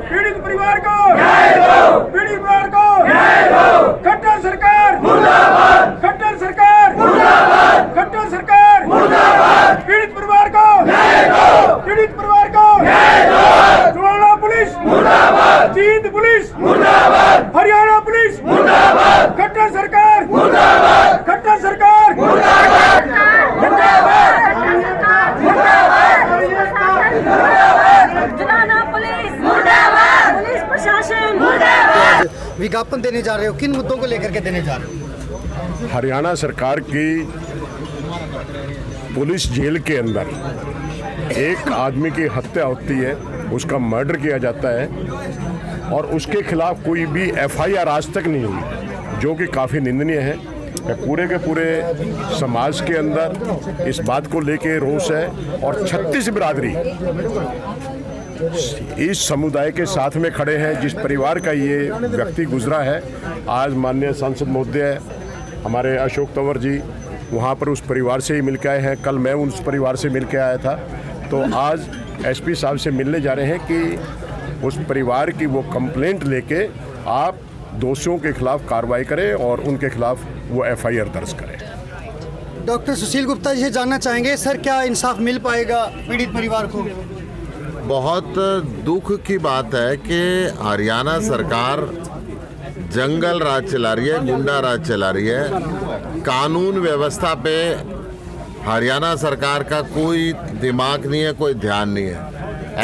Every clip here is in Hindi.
पीड़ित परिवार को पीड़ित परिवार को खट्टर सरकार मुर्दाबाद, खट्टर सरकार मुर्दाबाद, खट्टर सरकार मुर्दाबाद, पीड़ित परिवार को पीड़ित परिवार को हरियाणा पुलिस मुर्दाबाद, जींद पुलिस मुर्दाबाद, हरियाणा पुलिस मुर्दाबाद, खट्टर सरकार मुर्दाबाद, खट्टर सरकार मुर्दाबाद, मुर्दाबाद, पुलिस मुर्दाबाद, पुलिस प्रशासन मुर्दाबाद। विज्ञापन देने जा रहे हो, किन मुद्दों को लेकर के देने जा रहे हो? हरियाणा सरकार की पुलिस जेल के अंदर एक आदमी की हत्या होती है, उसका मर्डर किया जाता है और उसके खिलाफ कोई भी एफआईआर आज तक नहीं हुई, जो कि काफ़ी निंदनीय है। पूरे के पूरे समाज के अंदर इस बात को लेके रोष है और 36 बिरादरी इस समुदाय के साथ में खड़े हैं। जिस परिवार का ये व्यक्ति गुजरा है, आज माननीय सांसद महोदय हमारे अशोक तंवर जी वहाँ पर उस परिवार से ही मिल के आए हैं। कल मैं उस परिवार से मिल के आया था, तो आज एसपी साहब से मिलने जा रहे हैं कि उस परिवार की वो कंप्लेंट लेके आप दोषियों के खिलाफ कार्रवाई करें और उनके खिलाफ वो एफआईआर दर्ज करें। डॉक्टर सुशील गुप्ता जी से जानना चाहेंगे, सर क्या इंसाफ मिल पाएगा पीड़ित परिवार को? बहुत दुख की बात है कि हरियाणा सरकार जंगल राज चला रही है, गुंडा राज चला रही है। कानून व्यवस्था पे हरियाणा सरकार का कोई दिमाग नहीं है, कोई ध्यान नहीं है।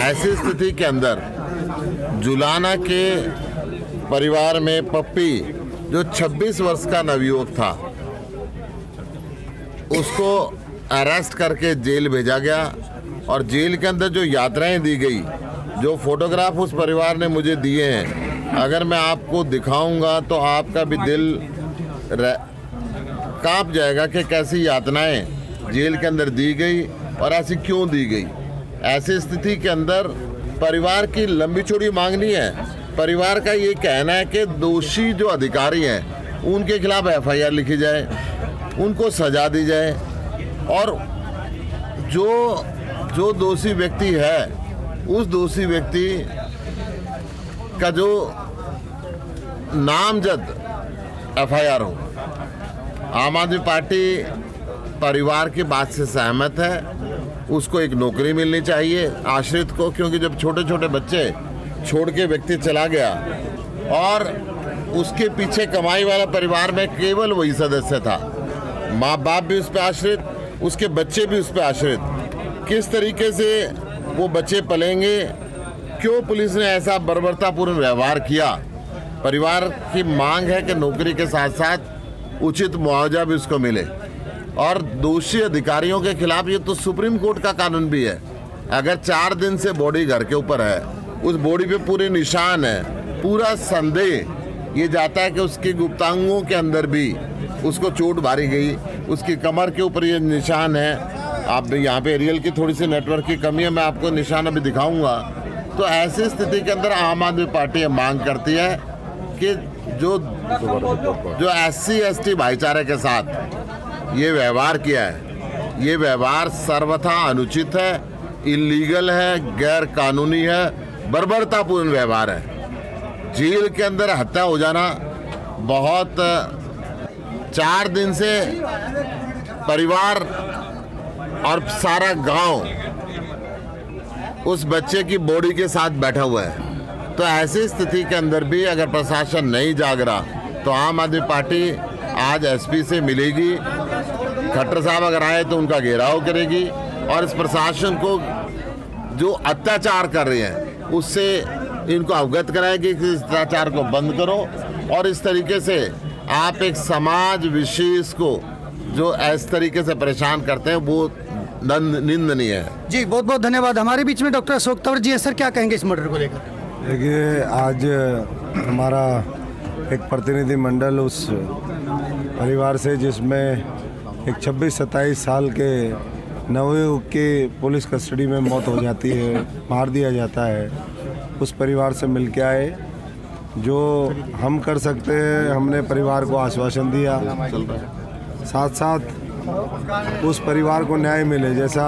ऐसी स्थिति के अंदर जुलाना के परिवार में पप्पी जो 26 वर्ष का नवयुवक था, उसको अरेस्ट करके जेल भेजा गया और जेल के अंदर जो यात्राएं दी गई, जो फोटोग्राफ उस परिवार ने मुझे दिए हैं, अगर मैं आपको दिखाऊंगा तो आपका भी दिल कांप जाएगा कि कैसी यातनाएं जेल के अंदर दी गई और ऐसी क्यों दी गई। ऐसी स्थिति के अंदर परिवार की लंबी चौड़ी मांग नहीं है। परिवार का ये कहना है कि दोषी जो अधिकारी हैं उनके खिलाफ एफआईआर लिखी जाए, उनको सजा दी जाए और जो दोषी व्यक्ति है उस दोषी व्यक्ति का जो नामजद एफआईआर हो। आम आदमी पार्टी परिवार की बात से सहमत है, उसको एक नौकरी मिलनी चाहिए आश्रित को, क्योंकि जब छोटे छोटे बच्चे छोड़ के व्यक्ति चला गया और उसके पीछे कमाई वाला परिवार में केवल वही सदस्य था, माँ बाप भी उस पर आश्रित, उसके बच्चे भी उस पर आश्रित, किस तरीके से वो बच्चे पलेंगे? क्यों पुलिस ने ऐसा बर्बरतापूर्ण व्यवहार किया? परिवार की मांग है कि नौकरी के साथ साथ उचित मुआवजा भी उसको मिले और दोषी अधिकारियों के खिलाफ, ये तो सुप्रीम कोर्ट का कानून भी है, अगर 4 दिन से बॉडी घर के ऊपर है, उस बॉडी पे पूरे निशान है, पूरा संदेह ये जाता है कि उसकी गुप्तांगों के अंदर भी उसको चोट मारी गई, उसकी कमर के ऊपर ये निशान है। आप यहाँ पे एरियल की थोड़ी सी नेटवर्क की कमी है, मैं आपको निशान अभी दिखाऊंगा। तो ऐसी स्थिति के अंदर आम आदमी पार्टी मांग करती है कि जो SC ST भाईचारे के साथ ये व्यवहार किया है, ये व्यवहार सर्वथा अनुचित है, इलीगल है, गैर कानूनी है, बर्बरतापूर्ण व्यवहार है। जेल के अंदर हत्या हो जाना बहुत 4 दिन से परिवार और सारा गांव उस बच्चे की बॉडी के साथ बैठा हुआ है। तो ऐसी स्थिति के अंदर भी अगर प्रशासन नहीं जाग रहा तो आम आदमी पार्टी आज SP से मिलेगी, खट्टर साहब अगर आए तो उनका घेराव करेगी और इस प्रशासन को जो अत्याचार कर रहे हैं उससे इनको अवगत कराएगी कि इस अत्याचार को बंद करो और इस तरीके से आप एक समाज विशेष को जो इस तरीके से परेशान करते हैं वो निंदनीय है। जी बहुत बहुत धन्यवाद। हमारे बीच में डॉक्टर अशोक तंवर जी हैं, सर क्या कहेंगे इस मर्डर को लेकर? देखिए, आज हमारा एक प्रतिनिधि मंडल उस परिवार से जिसमें एक 26-27 साल के नवयुवक की पुलिस कस्टडी में मौत हो जाती है, मार दिया जाता है, उस परिवार से मिल के आए। जो हम कर सकते हैं हमने परिवार को आश्वासन दिया, साथ साथ उस परिवार को न्याय मिले। जैसा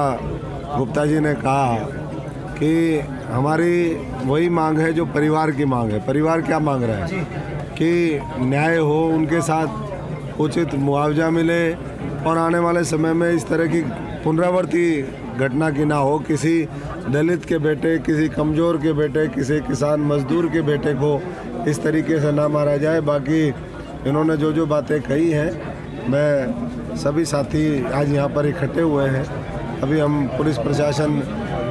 गुप्ता जी ने कहा कि हमारी वही मांग है जो परिवार की मांग है। परिवार क्या मांग रहा है कि न्याय हो, उनके साथ उचित मुआवजा मिले और आने वाले समय में इस तरह की पुनरावृत्ति घटना की ना हो। किसी दलित के बेटे, किसी कमज़ोर के बेटे, किसी किसान मजदूर के बेटे को इस तरीके से ना मारा जाए। बाकी इन्होंने जो जो बातें कही हैं, मैं सभी साथी आज यहाँ पर इकट्ठे हुए हैं। अभी हम पुलिस प्रशासन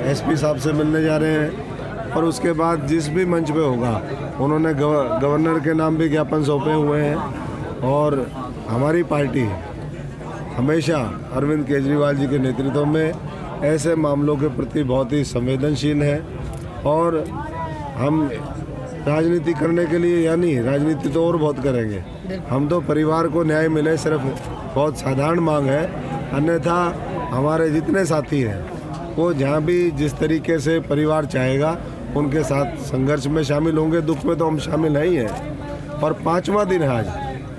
एसपी साहब से मिलने जा रहे हैं और उसके बाद जिस भी मंच पे होगा, उन्होंने गवर्नर के नाम भी ज्ञापन सौंपे हुए हैं। और हमारी पार्टी हमेशा अरविंद केजरीवाल जी के नेतृत्व में ऐसे मामलों के प्रति बहुत ही संवेदनशील है। और हम राजनीति करने के लिए, यानी राजनीति तो और बहुत करेंगे, हम तो परिवार को न्याय मिले सिर्फ बहुत साधारण मांग है। अन्यथा हमारे जितने साथी हैं वो जहाँ भी जिस तरीके से परिवार चाहेगा उनके साथ संघर्ष में शामिल होंगे। दुख में तो हम शामिल नहीं हैं। और 5वां दिन है आज।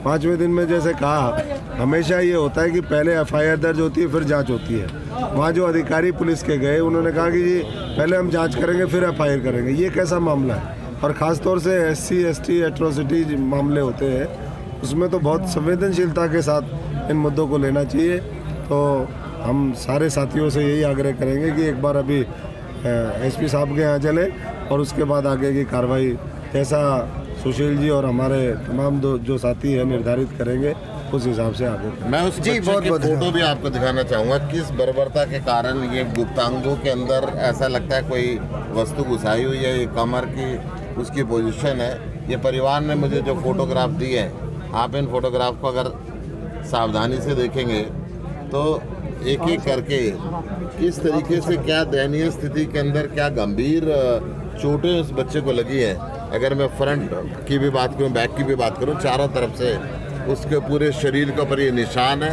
5वें दिन में जैसे कहा, हमेशा ये होता है कि पहले एफआईआर दर्ज होती है, फिर जांच होती है। वहाँ जो अधिकारी पुलिस के गए, उन्होंने कहा कि जी पहले हम जांच करेंगे फिर एफआईआर करेंगे। ये कैसा मामला है? और ख़ास तौर से SC ST एट्रोसिटी मामले होते हैं, उसमें तो बहुत संवेदनशीलता के साथ इन मुद्दों को लेना चाहिए। तो हम सारे साथियों से यही आग्रह करेंगे कि एक बार अभी SP साहब के यहाँ चले और उसके बाद आगे की कार्रवाई जैसा सुशील जी और हमारे तमाम जो साथी हैं निर्धारित करेंगे, उस हिसाब से आगे। मैं उस बच्चे की फोटो भी आपको दिखाना चाहूँगा। किस बर्बरता के कारण ये गुप्तांगों के अंदर ऐसा लगता है कोई वस्तु घुसाई हुई है। ये कमर की उसकी पोजीशन है। ये परिवार ने मुझे जो फोटोग्राफ दिए हैं, आप इन फोटोग्राफ को अगर सावधानी से देखेंगे तो एक एक करके किस तरीके से, क्या दयनीय स्थिति के अंदर, क्या गंभीर चोटें उस बच्चे को लगी है। अगर मैं फ्रंट की भी बात करूं, बैक की भी बात करूं, चारों तरफ से उसके पूरे शरीर के ऊपर ये निशान है।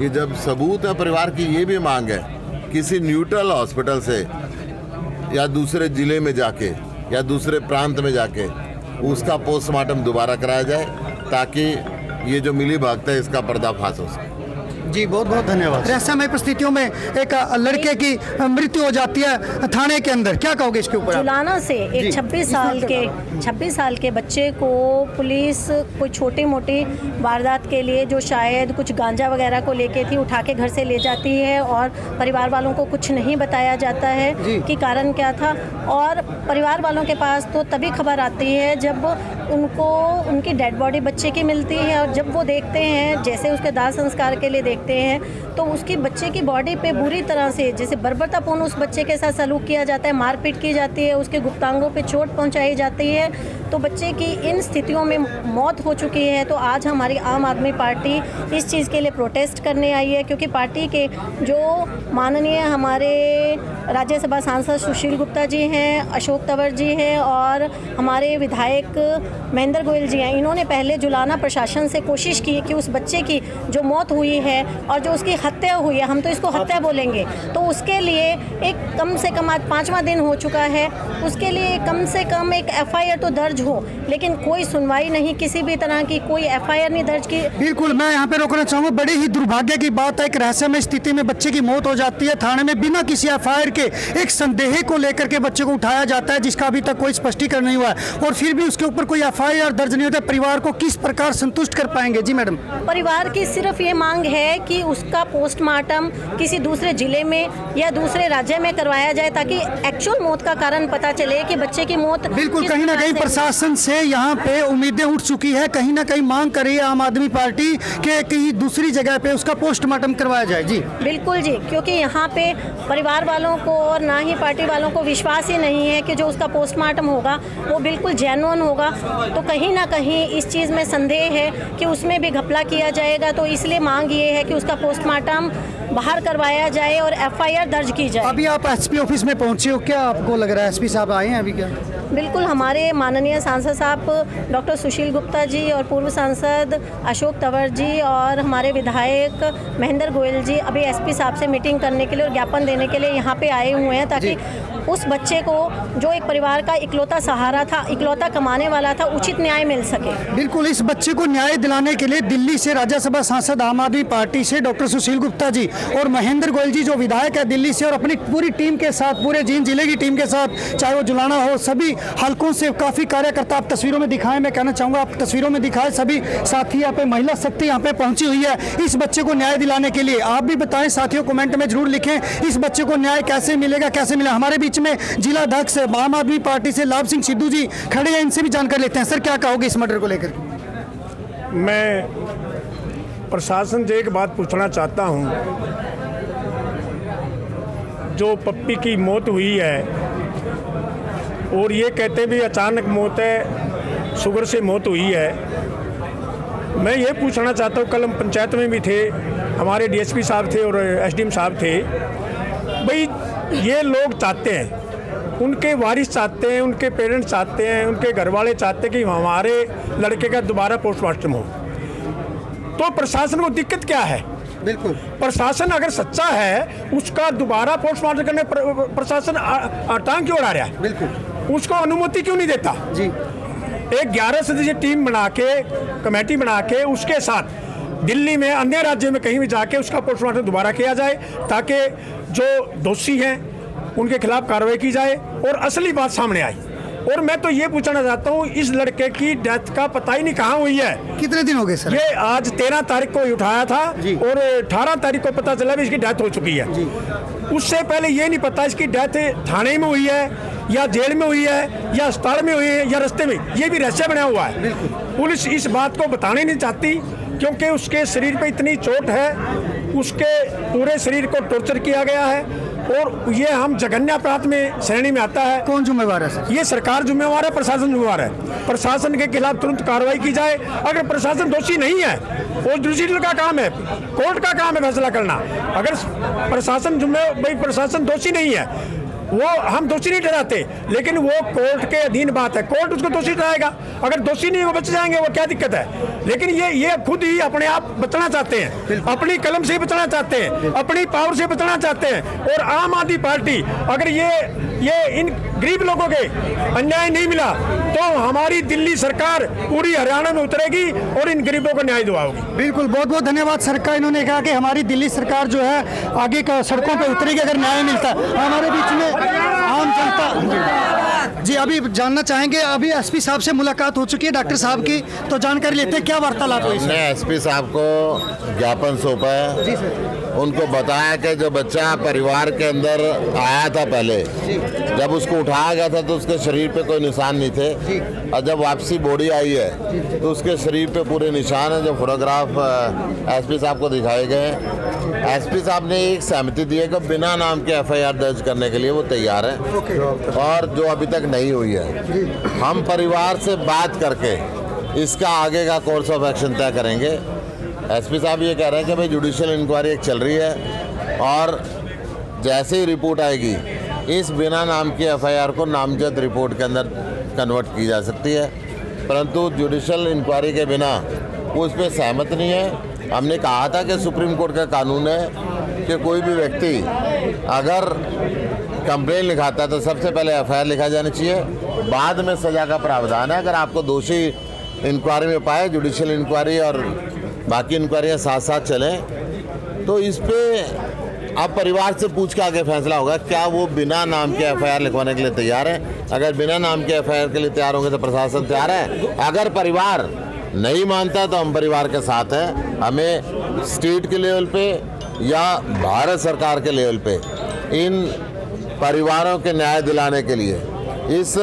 ये जब सबूत है, परिवार की ये भी मांग है किसी न्यूट्रल हॉस्पिटल से या दूसरे ज़िले में जाके या दूसरे प्रांत में जाके उसका पोस्टमार्टम दोबारा कराया जाए, ताकि ये जो मिली भगत है इसका पर्दाफाश हो सके। जी बहुत बहुत धन्यवाद। रहस्यमय परिस्थितियों में एक लड़के की मृत्यु हो जाती है थाने के अंदर, क्या कहोगे इसके ऊपर? जुलाना से एक 26 साल के बच्चे को पुलिस कोई छोटी मोटी वारदात के लिए, जो शायद कुछ गांजा वगैरह को लेके थी, उठा के घर से ले जाती है और परिवार वालों को कुछ नहीं बताया जाता है कि कारण क्या था। और परिवार वालों के पास तो तभी खबर आती है जब उनको उनकी डेड बॉडी बच्चे की मिलती है। और जब वो देखते हैं, जैसे उसके दाह संस्कार के लिए देखते हैं, तो उसकी बच्चे की बॉडी पे बुरी तरह से, जैसे बर्बरतापूर्ण उस बच्चे के साथ सलूक किया जाता है, मारपीट की जाती है, उसके गुप्तांगों पे चोट पहुंचाई जाती है। तो बच्चे की इन स्थितियों में मौत हो चुकी है। तो आज हमारी आम आदमी पार्टी इस चीज़ के लिए प्रोटेस्ट करने आई है, क्योंकि पार्टी के जो माननीय हमारे राज्यसभा सांसद सुशील गुप्ता जी हैं, अशोक तंवर जी हैं और हमारे विधायक महेंद्र गोयल जी हैं, इन्होंने पहले जुलाना प्रशासन से कोशिश की कि उस बच्चे की जो मौत हुई है और जो उसकी हत्या हुई है, हम तो इसको हत्या बोलेंगे, तो उसके लिए एक कम से कम, आज 5वां दिन हो चुका है, उसके लिए कम से कम एक FIR तो दर्ज हो। लेकिन कोई सुनवाई नहीं, किसी भी तरह की कोई FIR नहीं दर्ज की। बिल्कुल, मैं यहाँ पे रोकना चाहूँगा। बड़ी ही दुर्भाग्य की बात है, एक रहस्यमय स्थिति में बच्चे की मौत हो जाती है थाने में बिना किसी FIR के। एक संदेह को लेकर के बच्चे को उठाया जाता है, जिसका अभी तक कोई स्पष्टीकरण नहीं हुआ है, और फिर भी उसके ऊपर कोई FIR दर्ज नहीं होता। परिवार को किस प्रकार संतुष्ट कर पाएंगे? जी मैडम। परिवार की सिर्फ ये मांग है कि उसका पोस्टमार्टम किसी दूसरे जिले में या दूसरे राज्य में करवाया जाए, ताकि एक्चुअल मौत का कारण पता चले कि बच्चे की मौत। बिल्कुल, कहीं ना कहीं प्रशासन से यहाँ पे उम्मीदें उठ चुकी है, कहीं ना कहीं मांग कर रही है आम आदमी पार्टी के कहीं दूसरी जगह पे उसका पोस्टमार्टम करवाया जाए। जी बिल्कुल जी, क्योंकि यहाँ पे परिवार वालों को और ना ही पार्टी वालों को विश्वास ही नहीं है कि जो उसका पोस्टमार्टम होगा वो बिल्कुल जेन्युइन होगा। तो कहीं ना कहीं इस चीज़ में संदेह है कि उसमें भी घपला किया जाएगा। तो इसलिए मांग ये है कि उसका पोस्टमार्टम बाहर करवाया जाए और FIR दर्ज की जाए। अभी आप SP ऑफिस में पहुंचे हो, क्या आपको लग रहा है SP साहब आए हैं अभी? क्या बिल्कुल, हमारे माननीय सांसद साहब डॉक्टर सुशील गुप्ता जी और पूर्व सांसद अशोक तंवर जी और हमारे विधायक महेंद्र गोयल जी अभी SP साहब से मीटिंग करने के लिए और ज्ञापन देने के लिए यहाँ पे आए हुए हैं, ताकि उस बच्चे को, जो एक परिवार का इकलौता सहारा था, इकलौता कमाने वाला था, उचित न्याय मिल सके। बिल्कुल, इस बच्चे को न्याय दिलाने के लिए दिल्ली से राज्यसभा सांसद आम आदमी पार्टी से डॉक्टर सुशील गुप्ता जी और महेंद्र गोयल जी जो विधायक है दिल्ली से, और अपनी पूरी टीम के साथ, पूरे जींद जिले की टीम के साथ, चाहे वो जुलाना हो, सभी हलकों से काफ़ी कार्यकर्ता आप तस्वीरों में दिखाएं। मैं कहना चाहूँगा आप तस्वीरों में दिखाएं, सभी साथी यहाँ पे, महिला शक्ति यहाँ पे पहुंची हुई है इस बच्चे को न्याय दिलाने के लिए। आप भी बताएं साथियों, कमेंट में जरूर लिखें इस बच्चे को न्याय कैसे मिलेगा, कैसे मिला। हमारे बीच में जिला अध्यक्ष आम आदमी पार्टी से लाभ सिंह सिद्धू जी खड़े हैं, इनसे भी जानकारी लेते हैं। सर, क्या कहोगे इस मर्डर को लेकर? मैं प्रशासन से एक बात पूछना चाहता हूं, जो पप्पी की मौत हुई है और ये कहते भी अचानक मौत है, शुगर से मौत हुई है, मैं ये पूछना चाहता हूँ, कल हम पंचायत में भी थे, हमारे डीएसपी साहब थे और एसडीएम साहब थे, भाई ये लोग चाहते हैं, उनके वारिस चाहते हैं, उनके पेरेंट्स चाहते हैं, उनके घर वाले चाहते हैं कि हमारे लड़के का दोबारा पोस्टमार्टम हो, तो प्रशासन को दिक्कत क्या है? बिल्कुल, प्रशासन अगर सच्चा है, उसका दोबारा पोस्टमार्टम करने प्रशासन टांग क्यों उड़ा रहा है? बिल्कुल, उसको अनुमति क्यों नहीं देता जी। एक 11 सदस्यीय टीम बना के, कमेटी बना के, उसके साथ दिल्ली में, अन्य राज्यों में कहीं भी जाके उसका पोस्टमार्टम दोबारा किया जाए, ताकि जो दोषी हैं उनके खिलाफ कार्रवाई की जाए और असली बात सामने आई। और मैं तो ये पूछना चाहता हूँ, इस लड़के की डेथ का पता ही नहीं कहाँ हुई है। कितने दिन हो गए सर? ये आज 13 तारीख को उठाया था और 18 तारीख को पता चला भी इसकी डेथ हो चुकी है। उससे पहले ये नहीं पता इसकी डेथ थाने में हुई है या जेल में हुई है या अस्पताल में हुई है या रास्ते में, ये भी रहस्य बना हुआ है। पुलिस इस बात को बताने नहीं चाहती क्योंकि उसके शरीर पे इतनी चोट है, उसके पूरे शरीर को टॉर्चर किया गया है और ये हम जघन्य अपराध में श्रेणी में आता है। कौन जिम्मेवार है सर? ये सरकार जिम्मेवार है, प्रशासन जिम्मेवार है। प्रशासन के खिलाफ तुरंत कार्रवाई की जाए। अगर प्रशासन दोषी नहीं है, वो जुडिशल का काम है, कोर्ट का काम है फैसला करना। अगर प्रशासन भाई प्रशासन दोषी नहीं है, वो हम दोषी नहीं ठहराते, लेकिन वो कोर्ट के अधीन बात है, कोर्ट उसको दोषी ठहराएगा। अगर दोषी नहीं वो बच जाएंगे, वो क्या दिक्कत है? लेकिन ये खुद ही अपने आप बचना चाहते हैं, अपनी कलम से बचना चाहते हैं, अपनी पावर से बचना चाहते हैं। और आम आदमी पार्टी अगर ये इन गरीब लोगों के अन्याय नहीं मिला तो हमारी दिल्ली सरकार पूरी हरियाणा में उतरेगी और इन गरीबों को न्याय दिलाएगी। बिल्कुल, बहुत बहुत धन्यवाद सर का। इन्होंने कहा कि हमारी दिल्ली सरकार जो है आगे का सड़कों पे उतरेगी अगर न्याय मिलता है। हमारे बीच में आम जनता जी अभी जानना चाहेंगे, अभी एसपी साहब से मुलाकात हो चुकी है डॉक्टर साहब की, तो जानकारी लेते हैं क्या वार्तालाप हुई? हमने एसपी साहब को ज्ञापन सौंपा है। जी सर। उनको बताया कि जो बच्चा परिवार के अंदर आया था पहले, जब उसको उठाया गया था तो उसके शरीर पे कोई निशान नहीं थे, और जब वापसी बॉडी आई है तो उसके शरीर पे पूरे निशान है, जो फोटोग्राफ एसपी साहब को दिखाए गए हैं। एसपी साहब ने एक सहमति दी है कि बिना नाम के एफआईआर दर्ज करने के लिए वो तैयार है, और जो अभी तक नहीं हुई है। हम परिवार से बात करके इसका आगे का कोर्स ऑफ एक्शन तय करेंगे। एसपी साहब ये कह रहे हैं कि भाई जुडिशियल इंक्वायरी एक चल रही है और जैसे ही रिपोर्ट आएगी इस बिना नाम की एफआईआर को नामजद रिपोर्ट के अंदर कन्वर्ट की जा सकती है, परंतु जुडिशियल इंक्वायरी के बिना वो उस पर सहमत नहीं है। हमने कहा था कि सुप्रीम कोर्ट का कानून है कि कोई भी व्यक्ति अगर कंप्लेन लिखाता है तो सबसे पहले एफआईआर लिखा जानी चाहिए, बाद में सज़ा का प्रावधान है। अगर आपको दोषी इंक्वायरी में पाए, जुडिशियल इंक्वायरी और बाकी इंक्वायरियाँ साथ साथ चलें, तो इस पे अब परिवार से पूछ के आगे फैसला होगा क्या वो बिना नाम के एफआईआर लिखवाने के लिए तैयार है। अगर बिना नाम के एफआईआर के लिए तैयार होंगे तो प्रशासन तैयार है। अगर परिवार नहीं मानता तो हम परिवार के साथ हैं। हमें स्टेट के लेवल पे या भारत सरकार के लेवल पे इन परिवारों के न्याय दिलाने के लिए, इस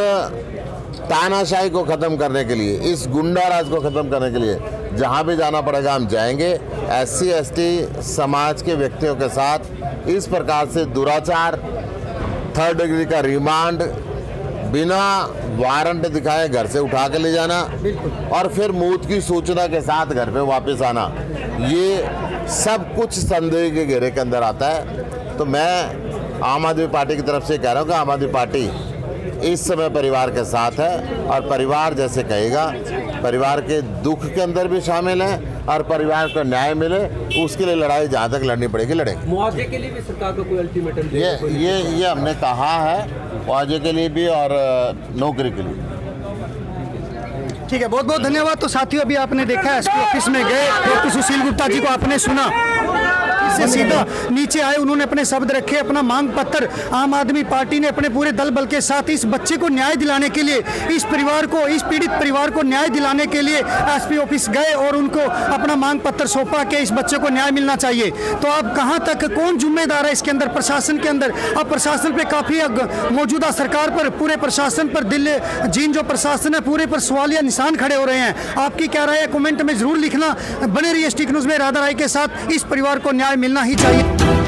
तानाशाही को ख़त्म करने के लिए, इस गुंडा राज को ख़त्म करने के लिए जहाँ भी जाना पड़ेगा हम जाएंगे। SC ST समाज के व्यक्तियों के साथ इस प्रकार से दुराचार, 3rd डिग्री का रिमांड, बिना वारंट दिखाए घर से उठा के ले जाना और फिर मौत की सूचना के साथ घर पे वापस आना, ये सब कुछ संदेह के घेरे के अंदर आता है। तो मैं आम आदमी पार्टी की तरफ से कह रहा हूँ कि आम आदमी पार्टी इस समय परिवार के साथ है और परिवार जैसे कहेगा परिवार के दुख के अंदर भी शामिल हैं और परिवार को न्याय मिले उसके लिए लड़ाई जहाँ तक लड़नी पड़ेगी लड़ेंगे। मुआवजे के लिए भी सरकार को कोई अल्टीमेटम ये हमने कहा है, मुआवजे के लिए भी और नौकरी के लिए। ठीक है, बहुत बहुत धन्यवाद। तो साथियों, अभी आपने देखा एसपी ऑफिस में गए डॉक्टर सुशील गुप्ता जी को आपने सुना, इससे सीधा नीचे आए, उन्होंने अपने शब्द रखे, अपना मांग पत्र आम आदमी पार्टी ने अपने पूरे दल बल के साथ इस बच्चे को न्याय दिलाने के लिए, इस परिवार को, इस पीड़ित परिवार को न्याय दिलाने के लिए एसपी ऑफिस गए और उनको अपना मांग पत्र सौंपा कि इस बच्चे को न्याय मिलना चाहिए। तो अब कहां तक कौन जिम्मेदार है इसके अंदर? प्रशासन के अंदर। अब प्रशासन पे काफी मौजूदा सरकार पर, पूरे प्रशासन पर, दिल्ली जीन जो प्रशासन है पूरे पर सवालिया निशान खड़े हो रहे हैं। आपकी क्या राय है? कमेंट में जरूर लिखना। बने रहिए स्टिक न्यूज में राधा राय के साथ। इस परिवार को न्याय मिलना ही चाहिए।